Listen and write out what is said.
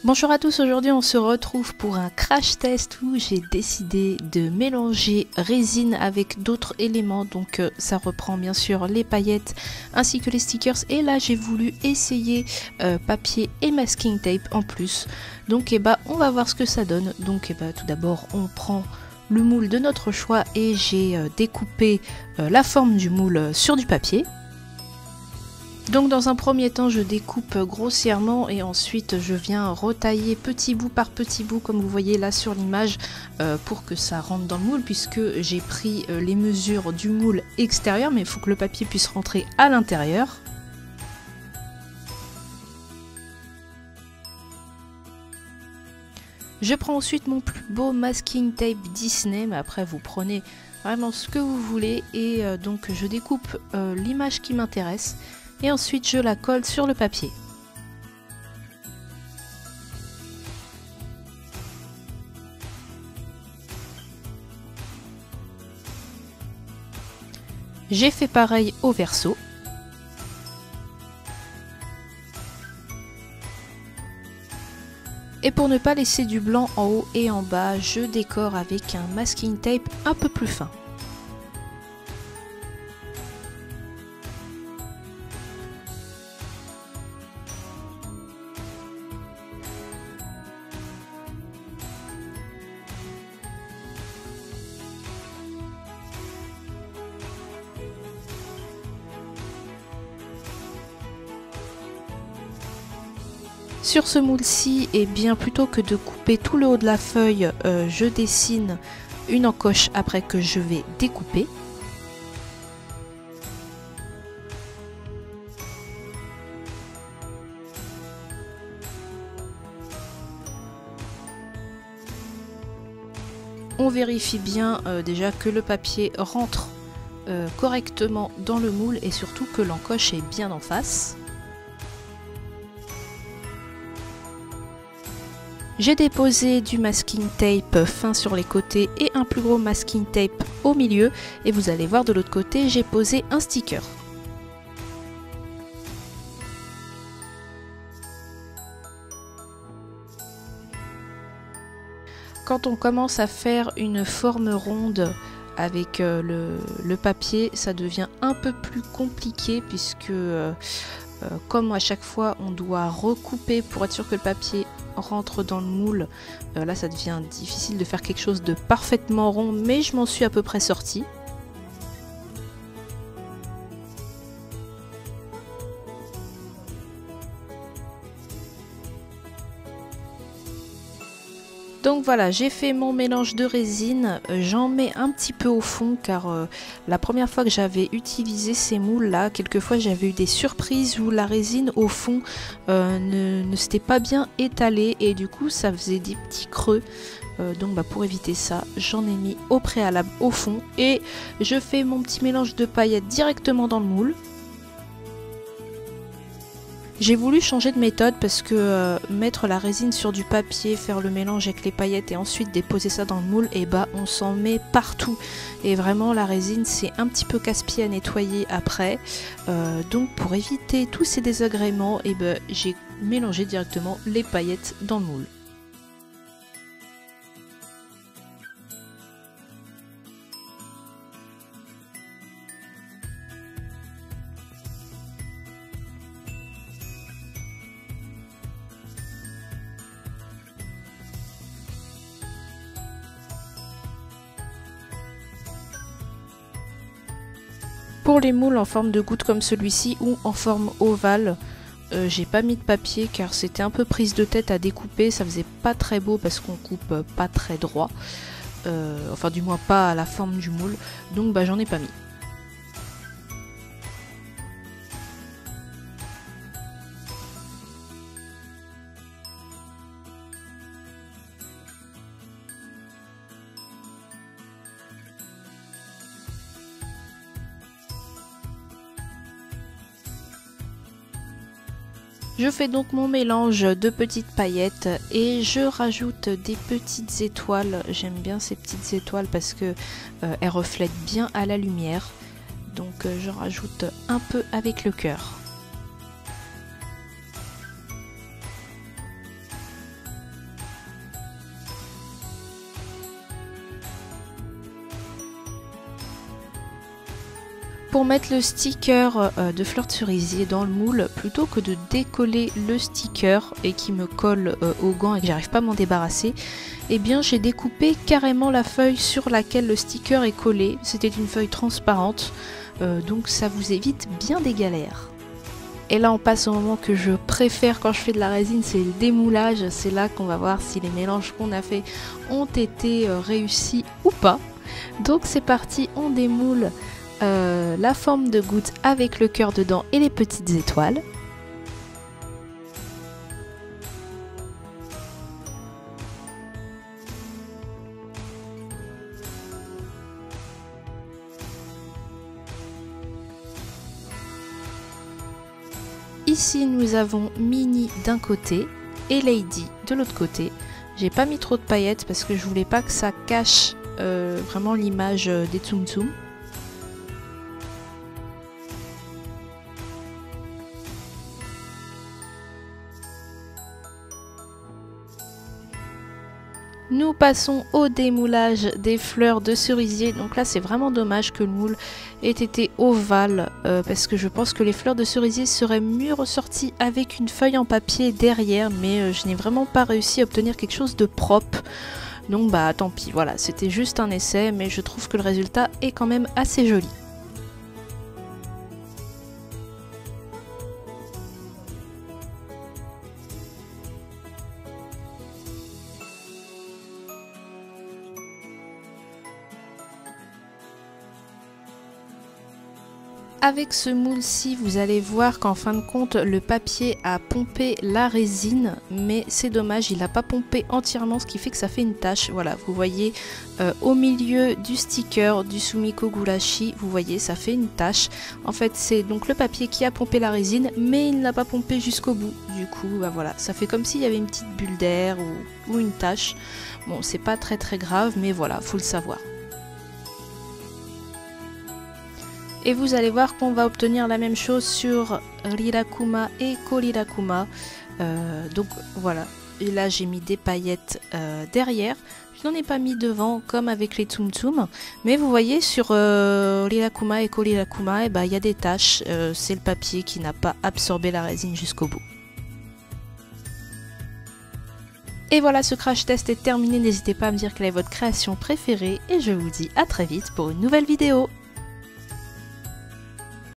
Bonjour à tous, aujourd'hui on se retrouve pour un crash test où j'ai décidé de mélanger résine avec d'autres éléments, donc ça reprend bien sûr les paillettes ainsi que les stickers, et là j'ai voulu essayer papier et masking tape en plus, donc on va voir ce que ça donne. Donc tout d'abord on prend le moule de notre choix et j'ai découpé la forme du moule sur du papier. Donc dans un premier temps je découpe grossièrement et ensuite je viens retailler petit bout par petit bout comme vous voyez là sur l'image pour que ça rentre dans le moule, puisque j'ai pris les mesures du moule extérieur, mais il faut que le papier puisse rentrer à l'intérieur. Je prends ensuite mon plus beau masking tape Disney, mais après vous prenez vraiment ce que vous voulez, et donc je découpe l'image qui m'intéresse. Et ensuite je la colle sur le papier. J'ai fait pareil au verso. Et pour ne pas laisser du blanc en haut et en bas, je décore avec un masking tape un peu plus fin. Sur ce moule-ci, et bien plutôt que de couper tout le haut de la feuille, je dessine une encoche après que je vais découper. On vérifie bien déjà que le papier rentre correctement dans le moule et surtout que l'encoche est bien en face. J'ai déposé du masking tape fin sur les côtés et un plus gros masking tape au milieu, et vous allez voir de l'autre côté j'ai posé un sticker. Quand on commence à faire une forme ronde avec le papier, ça devient un peu plus compliqué, puisque comme à chaque fois on doit recouper pour être sûr que le papier rentre dans le moule, là ça devient difficile de faire quelque chose de parfaitement rond, mais je m'en suis à peu près sortie. Donc voilà, j'ai fait mon mélange de résine, j'en mets un petit peu au fond car la première fois que j'avais utilisé ces moules là, quelquefois j'avais eu des surprises où la résine au fond ne s'était pas bien étalée et du coup ça faisait des petits creux. Donc pour éviter ça, j'en ai mis au préalable au fond et je fais mon petit mélange de paillettes directement dans le moule. J'ai voulu changer de méthode parce que mettre la résine sur du papier, faire le mélange avec les paillettes et ensuite déposer ça dans le moule, et on s'en met partout. Et vraiment la résine c'est un petit peu casse-pied à nettoyer après. Donc pour éviter tous ces désagréments, j'ai mélangé directement les paillettes dans le moule. Pour les moules en forme de goutte comme celui-ci ou en forme ovale, j'ai pas mis de papier car c'était un peu prise de tête à découper, ça faisait pas très beau parce qu'on coupe pas très droit, enfin du moins pas à la forme du moule, donc j'en ai pas mis. Je fais donc mon mélange de petites paillettes et je rajoute des petites étoiles. J'aime bien ces petites étoiles parce que elles reflètent bien à la lumière. Donc je rajoute un peu avec le cœur. pour mettre le sticker de fleur de cerisier dans le moule, plutôt que de décoller le sticker et qui me colle au gant et que j'arrive pas à m'en débarrasser, eh bien j'ai découpé carrément la feuille sur laquelle le sticker est collé. C'était une feuille transparente, donc ça vous évite bien des galères. Et là on passe au moment que je préfère quand je fais de la résine, c'est le démoulage. C'est là qu'on va voir si les mélanges qu'on a fait ont été réussis ou pas. Donc c'est parti, on démoule la forme de goutte avec le cœur dedans et les petites étoiles. Ici nous avons Minnie d'un côté et Lady de l'autre côté. J'ai pas mis trop de paillettes parce que je voulais pas que ça cache vraiment l'image des Tsum Tsum. Nous passons au démoulage des fleurs de cerisier. Donc là c'est vraiment dommage que le moule ait été ovale parce que je pense que les fleurs de cerisier seraient mieux ressorties avec une feuille en papier derrière, mais je n'ai vraiment pas réussi à obtenir quelque chose de propre. Donc bah tant pis, voilà, c'était juste un essai, mais je trouve que le résultat est quand même assez joli. Avec ce moule-ci, vous allez voir qu'en fin de compte, le papier a pompé la résine, mais c'est dommage, il n'a pas pompé entièrement, ce qui fait que ça fait une tache. Voilà, vous voyez au milieu du sticker du Sumikko Gurashi, vous voyez, ça fait une tache. En fait, c'est donc le papier qui a pompé la résine, mais il ne l'a pas pompé jusqu'au bout. Du coup, bah voilà, ça fait comme s'il y avait une petite bulle d'air ou une tache. Bon, c'est pas très grave, mais voilà, faut le savoir. Et vous allez voir qu'on va obtenir la même chose sur Rilakkuma et Korilakkuma. Donc voilà, et là j'ai mis des paillettes derrière. Je n'en ai pas mis devant comme avec les Tsum Tsum. Mais vous voyez sur Rilakkuma et Korilakkuma, il y a des taches. C'est le papier qui n'a pas absorbé la résine jusqu'au bout. Et voilà, ce crash test est terminé. N'hésitez pas à me dire quelle est votre création préférée. Et je vous dis à très vite pour une nouvelle vidéo.